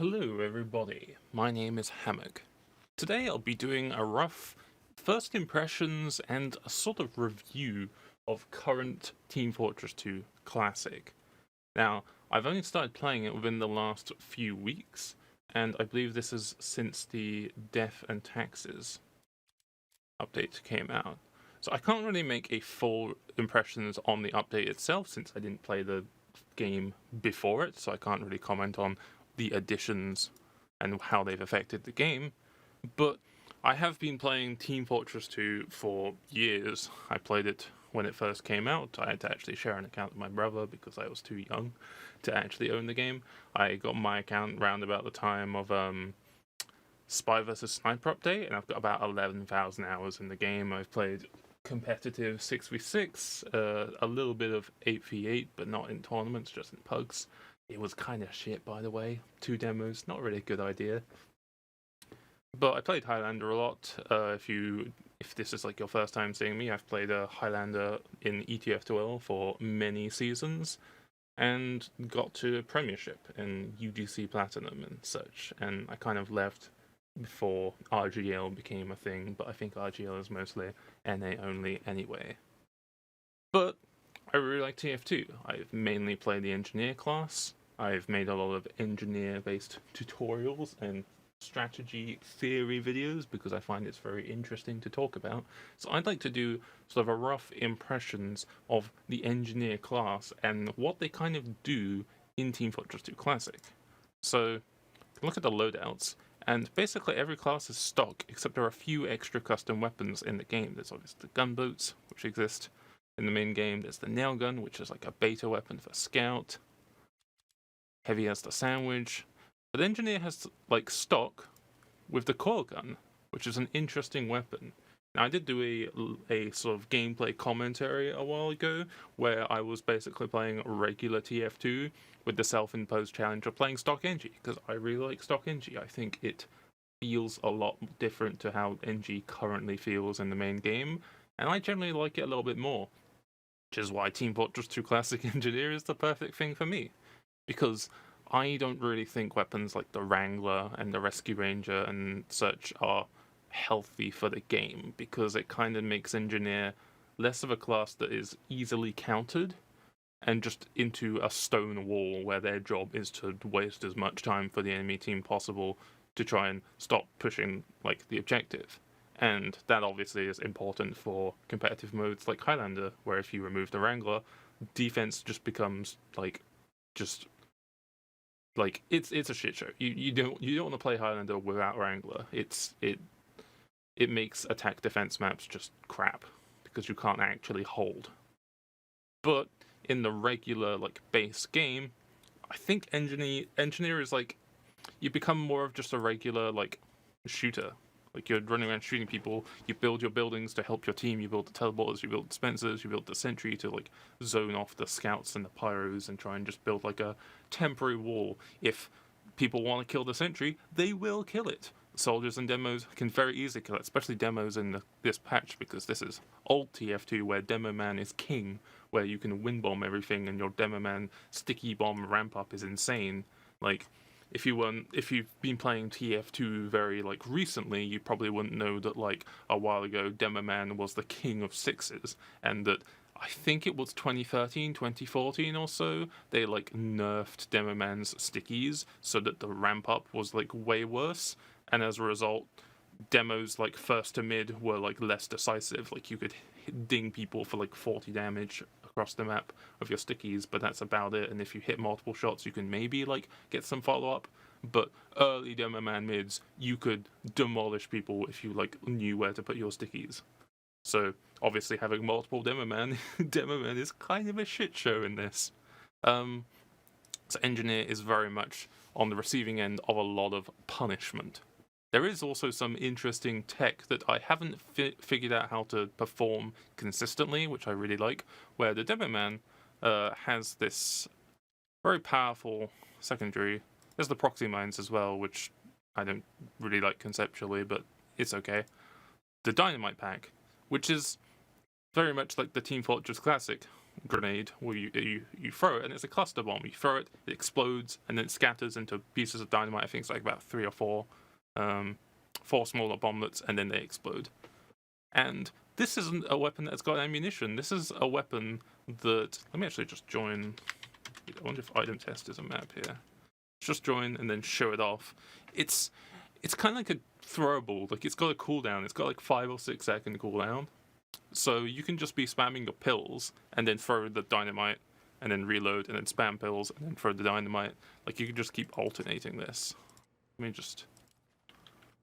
Hello everybody, my name is Hammock. Today I'll be doing a rough first impressions and a sort of review of current Team Fortress 2 Classic. Now, I've only started playing it within the last few weeks, and I believe this is since the Death and Taxes update came out. So I can't really make a full impressions on the update itself since I didn't play the game before it, so I can't really comment on the additions and how they've affected the game. But I have been playing Team Fortress 2 for years. I played it when it first came out. I had to actually share an account with my brother because I was too young to actually own the game. I got my account round about the time of Spy vs Sniper update, and I've got about 11,000 hours in the game. I've played competitive 6v6, a little bit of 8v8, but not in tournaments, just in pugs. It was kind of shit, by the way. 2 demos, not really a good idea. But I played Highlander a lot. If this is like your first time seeing me, I've played a Highlander in ETF12 for many seasons, and got to Premiership and UGC Platinum and such. And I kind of left before RGL became a thing, but I think RGL is mostly NA only anyway. But I really like TF2. I've mainly played the engineer class. I've made a lot of engineer-based tutorials and strategy theory videos because I find it's very interesting to talk about. So I'd like to do sort of a rough impressions of the engineer class and what they kind of do in Team Fortress 2 Classic. So look at the loadouts, and basically every class is stock except there are a few extra custom weapons in the game. There's obviously the gunboats, which exist in the main game. There's the nail gun, which is like a beta weapon for scout. Heavy has the sandwich. But engineer has like stock with the coil gun, which is an interesting weapon. Now I did do a sort of gameplay commentary a while ago where I was basically playing regular TF2 with the self-imposed challenge of playing stock NG because I really like stock NG. I think it feels a lot different to how NG currently feels in the main game, and I generally like it a little bit more. Which is why Team Fortress 2 Classic Engineer is the perfect thing for me. Because I don't really think weapons like the Wrangler and the Rescue Ranger and such are healthy for the game, because it kind of makes Engineer less of a class that is easily countered and just into a stone wall where their job is to waste as much time for the enemy team possible to try and stop pushing like the objective. And that obviously is important for competitive modes like Highlander, where if you remove the Wrangler, defense just becomes it's a shit show. You don't want to play Highlander without Wrangler. It makes attack defense maps just crap because you can't actually hold. But in the regular like base game, I think engineer is like you become more of just a regular like shooter. Like you're running around shooting people, you build your buildings to help your team, you build the teleporters, you build dispensers, you build the sentry to like zone off the scouts and the pyros and try and just build like a temporary wall. If people want to kill the sentry, they will kill it. Soldiers and demos can very easily kill it, especially demos in this patch, because this is old TF2 where Demoman is king, where you can wind bomb everything and your Demoman sticky bomb ramp up is insane. Like, if you've been playing TF2 very like recently, you probably wouldn't know that like a while ago Demoman was the king of sixes, and that I think it was 2013, 2014 or so, they like nerfed Demoman's stickies so that the ramp up was like way worse, and as a result, demos like first to mid were like less decisive. Like you could ding people for like 40 damage across the map of your stickies, but that's about it. And if you hit multiple shots, you can maybe like get some follow up. But early Demoman mids, you could demolish people if you like knew where to put your stickies. So obviously having multiple Demoman is kind of a shit show in this. So Engineer is very much on the receiving end of a lot of punishment. There is also some interesting tech that I haven't figured out how to perform consistently, which I really like, where the Demoman has this very powerful secondary. There's the proxy mines as well, which I don't really like conceptually, but it's okay. The Dynamite Pack, which is very much like the Team Fortress Classic, grenade where you throw it and it's a cluster bomb. You throw it, it explodes, and then it scatters into pieces of dynamite. I think it's like about 3 or 4, 4 smaller bomblets, and then they explode. And this isn't a weapon that's got ammunition. This is a weapon that... Let me actually just join... I wonder if item test is a map here. Just join and then show it off. It's kind of like a throwable. Like, it's got a cooldown. It's got like 5 or 6 second cooldown. So you can just be spamming your pills and then throw the dynamite and then reload and then spam pills and then throw the dynamite. Like, you can just keep alternating this. Let me just...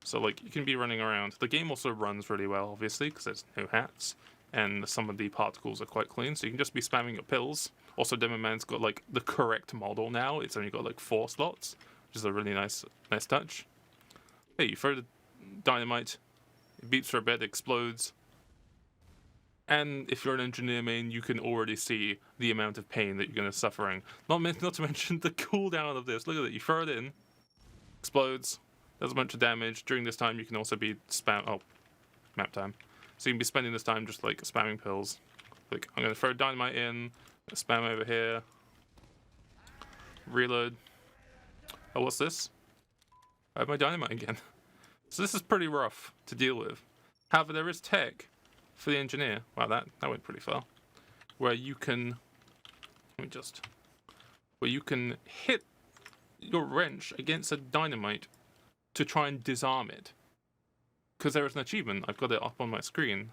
So, like, you can be running around. The game also runs really well, obviously, because there's no hats. And some of the particles are quite clean, so you can just be spamming your pills. Also, Demoman's got, like, the correct model now. It's only got, like, 4 slots, which is a really nice touch. Hey, you throw the dynamite, it beeps for a bit, explodes. And if you're an engineer main, you can already see the amount of pain that you're going to suffering. Not to mention the cooldown of this. Look at it, you throw it in, explodes, does a bunch of damage. During this time, you can also be map time. So you can be spending this time just like spamming pills. Like, I'm going to throw dynamite in, spam over here, reload. Oh, what's this? I have my dynamite again. So this is pretty rough to deal with. However, there is tech for the engineer. Wow, that went pretty far. Where you can... Where you can hit your wrench against a dynamite to try and disarm it. Because there is an achievement. I've got it up on my screen.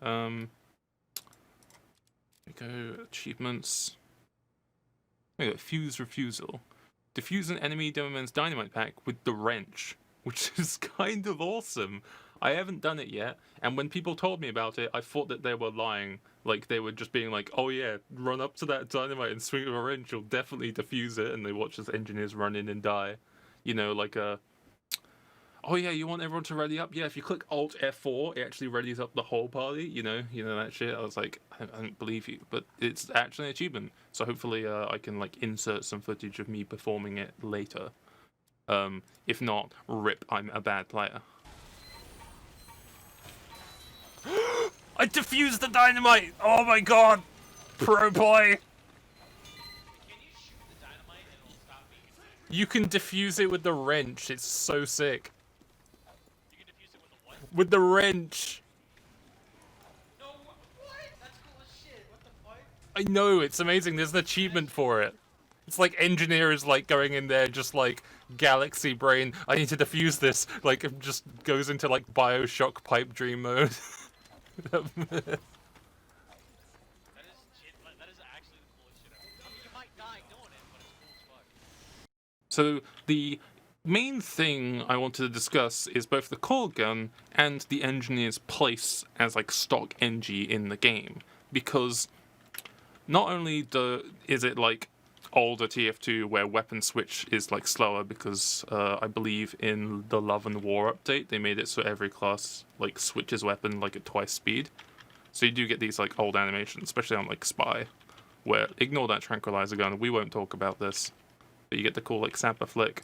There we go. Achievements. There we go. Fuse refusal. Defuse an enemy Demoman's dynamite pack with the wrench, which is kind of awesome. I haven't done it yet, and when people told me about it, I thought that they were lying. Like, they were just being like, oh yeah, run up to that dynamite and swing with a wrench, you'll definitely defuse it, and they watch as engineers run in and die. You know, like oh yeah, you want everyone to ready up? Yeah, if you click Alt F4, it actually readies up the whole party, you know that shit. I was like, I don't believe you, but it's actually an achievement. So hopefully I can like insert some footage of me performing it later. If not, rip, I'm a bad player. I defused the dynamite! Oh my god! Pro boy! Can you shoot the dynamite and it'll stop me? You can defuse it with the wrench, it's so sick. You can defuse it with the what? With the wrench! No, what? That's cool as shit, what the fuck? I know, it's amazing, there's an achievement for it. It's like engineers like going in there just like galaxy brain, I need to defuse this, like it just goes into like Bioshock pipe dream mode. That is actually the coolest shit ever. I mean, you might die doing it, but it's cool as fuck. So the main thing I wanted to discuss is both the Coil Gun and the engineer's place as like stock NG in the game, because not only is it like older TF2 where weapon switch is like slower, because I believe in the Love and War update they made it so every class like switches weapon like at twice speed, so you do get these like old animations, especially on like Spy, where ignore that tranquilizer gun, we won't talk about this, but you get the cool like Sapper flick,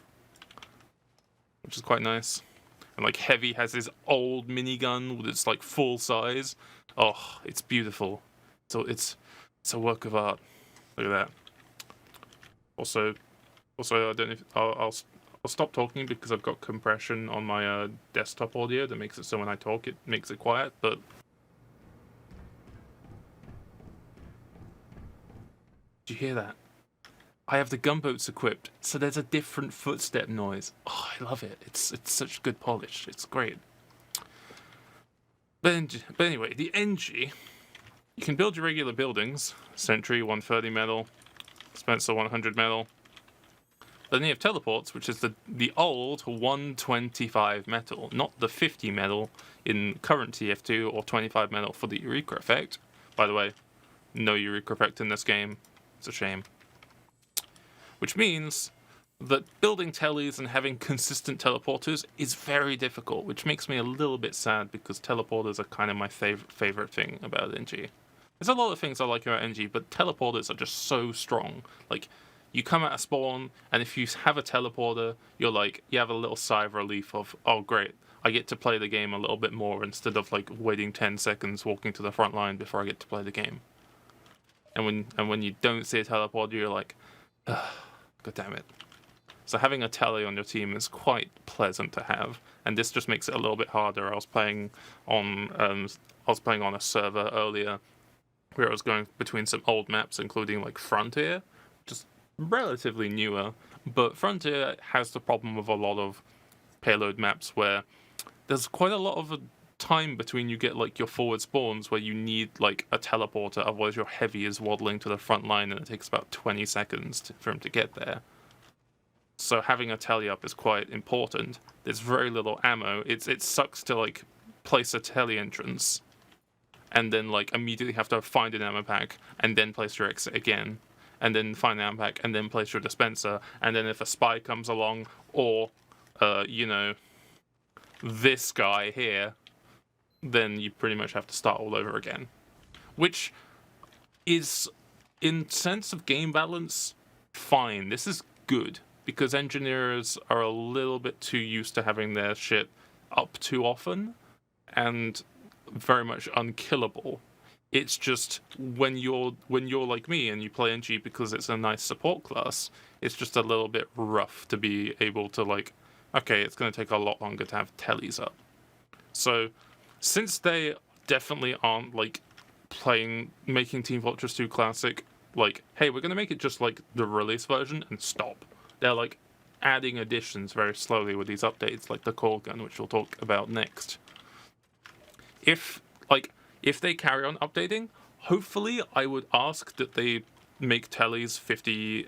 which is quite nice. And like Heavy has his old minigun with its like full size. Oh, it's beautiful. So it's a work of art. Look at that. Also, I don't know if I'll stop talking because I've got compression on my desktop audio that makes it so when I talk it makes it quiet, but did you hear that? I have the gunboats equipped, so there's a different footstep noise. Oh, I love it. It's such good polish. It's great. But anyway, the NG, you can build your regular buildings. Sentry, 130 metal. Spencer, 100 metal. Then you have teleports, which is the old 125 metal, not the 50 metal in current TF2 or 25 metal for the Eureka effect. By the way, no Eureka effect in this game. It's a shame. Which means that building teles and having consistent teleporters is very difficult, which makes me a little bit sad because teleporters are kind of my favorite thing about NG. There's a lot of things I like about NG, but teleporters are just so strong. Like, you come out of spawn, and if you have a teleporter, you have a little sigh of relief of, oh great, I get to play the game a little bit more instead of like waiting 10 seconds walking to the front line before I get to play the game. and when you don't see a teleporter, you're like, ugh, god damn it. So having a tele on your team is quite pleasant to have, and this just makes it a little bit harder. I was playing on a server earlier where I was going between some old maps, including like Frontier, just relatively newer. But Frontier has the problem of a lot of payload maps where there's quite a lot of time between you get like your forward spawns where you need like a teleporter, otherwise your heavy is waddling to the front line and it takes about 20 seconds for him to get there. So having a tele up is quite important. There's very little ammo. It sucks to like place a tele entrance and then like immediately have to find an ammo pack and then place your exit again, and then find an ammo pack and then place your dispenser, and then if a spy comes along or this guy here, then you pretty much have to start all over again. Which is, in sense of game balance, fine. This is good, because engineers are a little bit too used to having their shit up too often, and very much unkillable. It's just when you're like me and you play NG because it's a nice support class, it's just a little bit rough to be able to like, okay, it's going to take a lot longer to have tellies up. So since they definitely aren't like making Team Fortress 2 Classic like, hey, we're going to make it just like the release version and stop. They're like adding additions very slowly with these updates, like the Coil Gun, which we'll talk about next. If they carry on updating, hopefully I would ask that they make tellies 50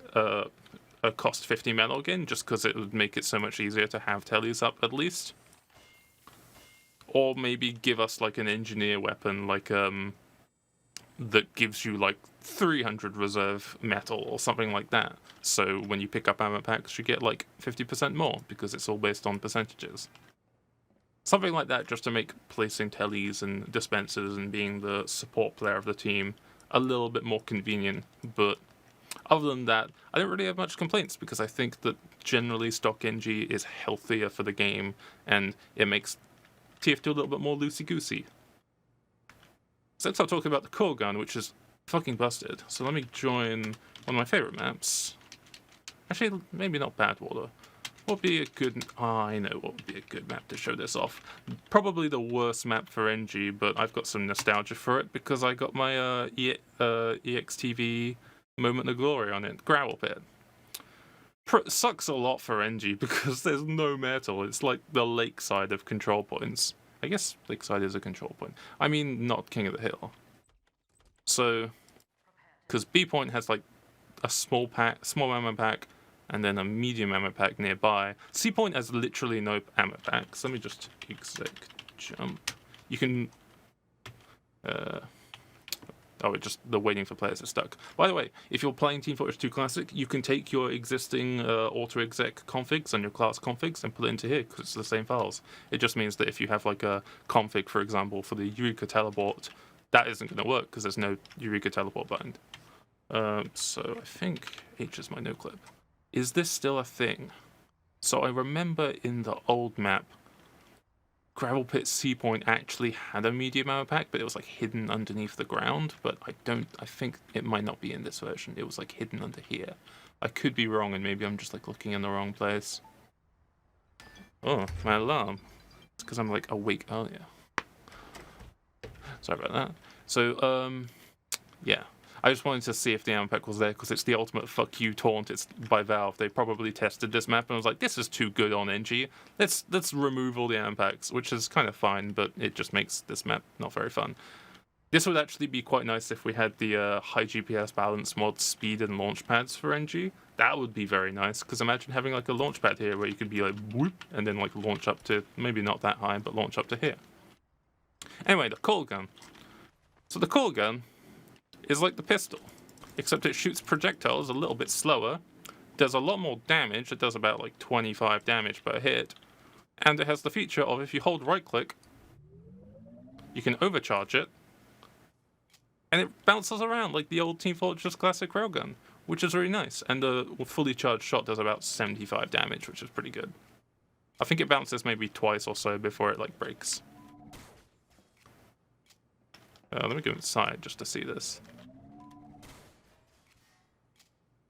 cost 50 metal again, just because it would make it so much easier to have tellies up at least. Or maybe give us like an engineer weapon, like that gives you like 300 reserve metal or something like that. So when you pick up ammo packs, you get like 50% more because it's all based on percentages. Something like that, just to make placing tellies and dispensers and being the support player of the team a little bit more convenient. But other than that, I don't really have much complaints, because I think that generally stock NG is healthier for the game, and it makes TF2 a little bit more loosey-goosey. So let's start talking about the Coil Gun, which is fucking busted. So let me join one of my favorite maps. Actually, maybe not Badwater. What would be a good... I know what would be a good map to show this off. Probably the worst map for NG, but I've got some nostalgia for it because I got my EXTV Moment of Glory on it. Gravel Pit. Sucks a lot for NG because there's no metal. It's like the lakeside of control points. I guess lakeside is a control point. I mean, not King of the Hill. So, because B point has like a small ammo pack, and then a medium ammo pack nearby. C point has literally no ammo packs. Let me just exec jump. You can... the waiting for players is stuck. By the way, if you're playing Team Fortress 2 Classic, you can take your existing auto-exec configs and your class configs and put it into here, because it's the same files. It just means that if you have like a config, for example, for the Eureka teleport, that isn't going to work because there's no Eureka teleport bind. So I think H is my no clip. Is this still a thing? So I remember in the old map, Gravel Pit C point actually had a medium ammo pack, but it was like hidden underneath the ground. But I think it might not be in this version. It was like hidden under here. I could be wrong, and maybe I'm just like looking in the wrong place. Oh, my alarm. It's because I'm like awake earlier. Sorry about that. So, yeah. I just wanted to see if the ammo pack was there, because it's the ultimate fuck you taunt. It's by Valve. They probably tested this map and was like, this is too good on NG. Let's remove all the ammo packs, which is kind of fine, but it just makes this map not very fun. This would actually be quite nice if we had the high GPS balance mod speed and launch pads for NG. That would be very nice, because imagine having like a launch pad here where you could be like whoop, and then like launch up to, maybe not that high, but launch up to here. Anyway, the Coil Gun. So the Coil Gun is like the pistol, except it shoots projectiles a little bit slower, does a lot more damage. It does about like 25 damage per hit, and it has the feature of if you hold right click, you can overcharge it, and it bounces around like the old Team Fortress Classic Railgun, which is really nice. And the fully charged shot does about 75 damage, which is pretty good. I think it bounces maybe twice or so before it like breaks. Let me go inside just to see this.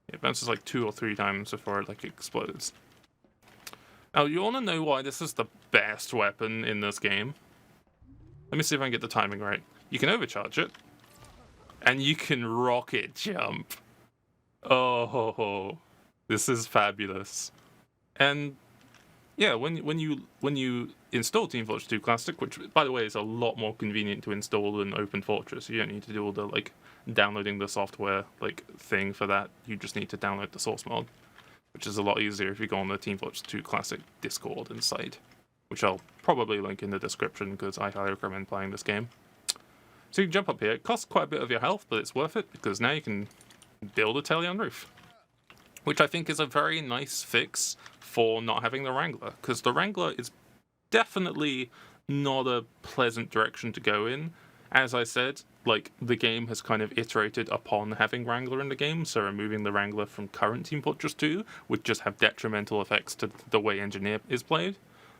It bounces like 2 or 3 times before it like explodes. Now, you want to know why this is the best weapon in this game? Let me see if I can get the timing right. You can overcharge it, and you can rocket jump. Oh, this is fabulous. And yeah, when you install Team Fortress 2 Classic, which by the way is a lot more convenient to install than Open Fortress, you don't need to do all the like downloading the software like thing for that. You just need to download the source mod, which is a lot easier if you go on the Team Fortress 2 Classic Discord and site, which I'll probably link in the description because I highly recommend playing this game. So you can jump up here. It costs quite a bit of your health, but it's worth it because now you can build a Talion roof, which I think is a very nice fix for not having the Wrangler, because the Wrangler is definitely not a pleasant direction to go in. As I said, like, the game has kind of iterated upon having Wrangler in the game, so removing the Wrangler from current Team Fortress 2 would just have detrimental effects to the way Engineer is played.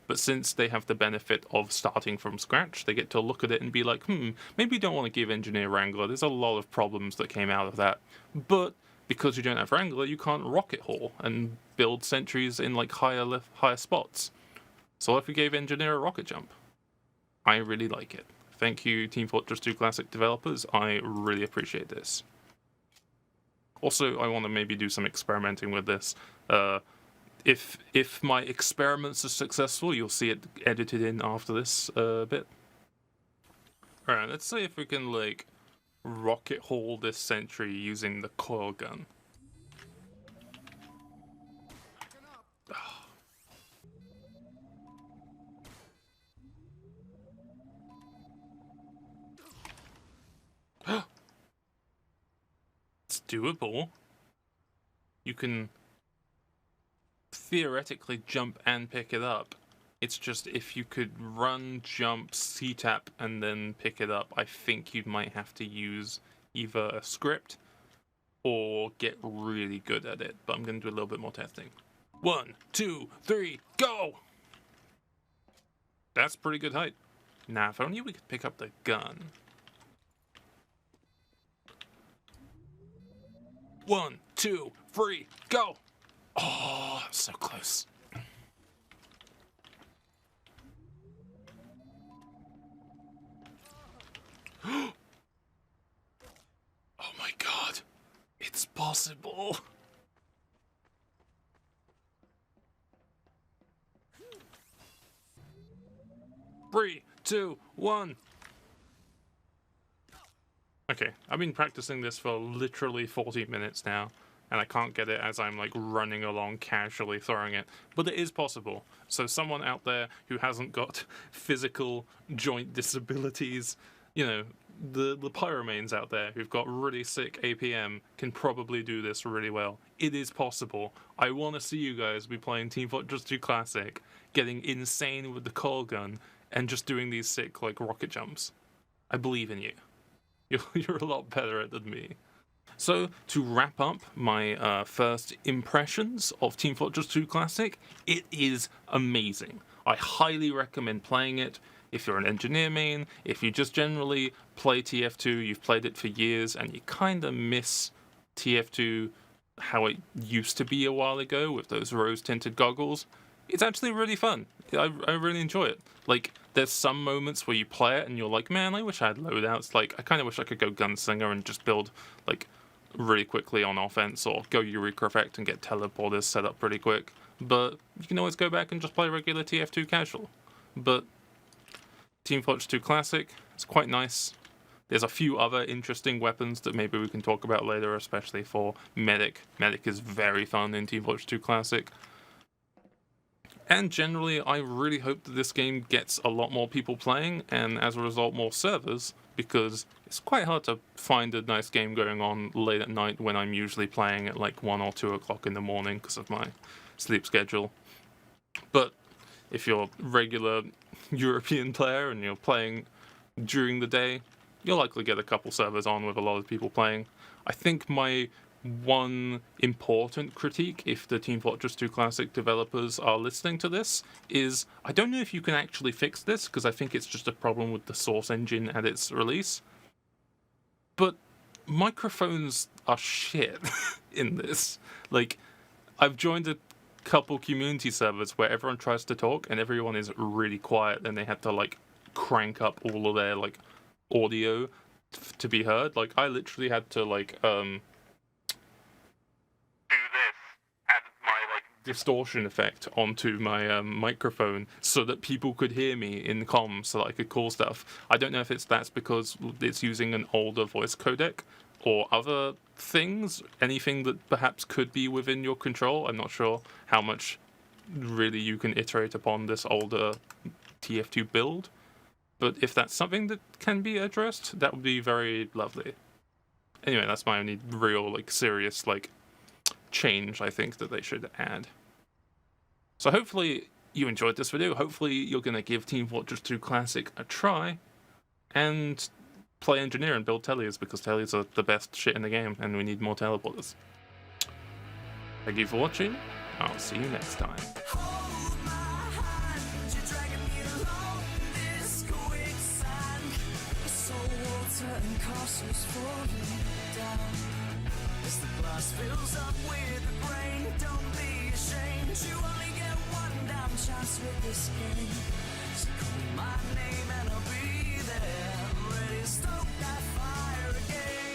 But since they have the benefit of starting from scratch, they get to look at it and be like, maybe you don't want to give Engineer Wrangler. There's a lot of problems that came out of that. But because you don't have Wrangler, you can't rocket haul and build sentries in like higher spots. So what if we gave Engineer a rocket jump? I really like it. Thank you, Team Fortress 2 Classic developers. I really appreciate this. Also, I want to maybe do some experimenting with this. If my experiments are successful, you'll see it edited in after this bit. Alright, let's see if we can, like, rocket haul this sentry using the Coil Gun. It's doable. You can theoretically jump and pick it up. It's just if you could run, jump, C-tap, and then pick it up, I think you might have to use either a script or get really good at it. But I'm going to do a little bit more testing. 1, 2, 3, go! That's pretty good height. Now, if only we could pick up the gun. 1, 2, 3, go! Oh, so close. Oh my god. It's possible. Three, two, one. Okay, I've been practicing this for literally 40 minutes now, and I can't get it as I'm like running along casually throwing it, but it is possible. So someone out there who hasn't got physical joint disabilities, you know, the pyromanes out there who've got really sick APM can probably do this really well. It is possible. I want to see you guys be playing Team Fortress 2 Classic, getting insane with the Coil Gun, and just doing these sick like rocket jumps. I believe in you. You're a lot better at it than me. So, to wrap up my first impressions of Team Fortress 2 Classic, it is amazing. I highly recommend playing it if you're an engineer main, if you just generally play TF2, you've played it for years, and you kind of miss TF2 how it used to be a while ago with those rose-tinted goggles. It's actually really fun. I really enjoy it. Like, there's some moments where you play it and you're like, man, I wish I had loadouts. Like, I kind of wish I could go Gunslinger and just build, like, really quickly on offense, or go Eureka Effect and get teleporters set up pretty quick. But you can always go back and just play regular TF2 casual. But Team Fortress 2 Classic, it's quite nice. There's a few other interesting weapons that maybe we can talk about later, especially for Medic. Medic is very fun in Team Fortress 2 Classic. And generally, I really hope that this game gets a lot more people playing, and as a result, more servers, because it's quite hard to find a nice game going on late at night when I'm usually playing at like 1 or 2 o'clock in the morning because of my sleep schedule. But if you're a regular European player and you're playing during the day, you'll likely get a couple servers on with a lot of people playing. I think my one important critique, if the Team Fortress 2 Classic developers are listening to this, is I don't know if you can actually fix this, because I think it's just a problem with the source engine at its release. But microphones are shit in this. Like, I've joined a couple community servers where everyone tries to talk and everyone is really quiet, and they have to like crank up all of their like audio to be heard. Like, I literally had to like do this, add my like distortion effect onto my microphone so that people could hear me in comms, so that I could call stuff. I don't know if that's because it's using an older voice codec or other things, anything that perhaps could be within your control. I'm not sure how much really you can iterate upon this older TF2 build, but if that's something that can be addressed, that would be very lovely. Anyway, that's my only real, like, serious, like, change I think that they should add. So hopefully you enjoyed this video. Hopefully you're going to give Team Fortress 2 Classic a try and play engineer and build tellies, because tellies are the best shit in the game and we need more teleporters. Thank you for watching. I'll see you next time. As the glass fills up with the brain, don't be ashamed. You only get one damn chance with this game. So call my name and I'll be there, ready to stoke that fire again.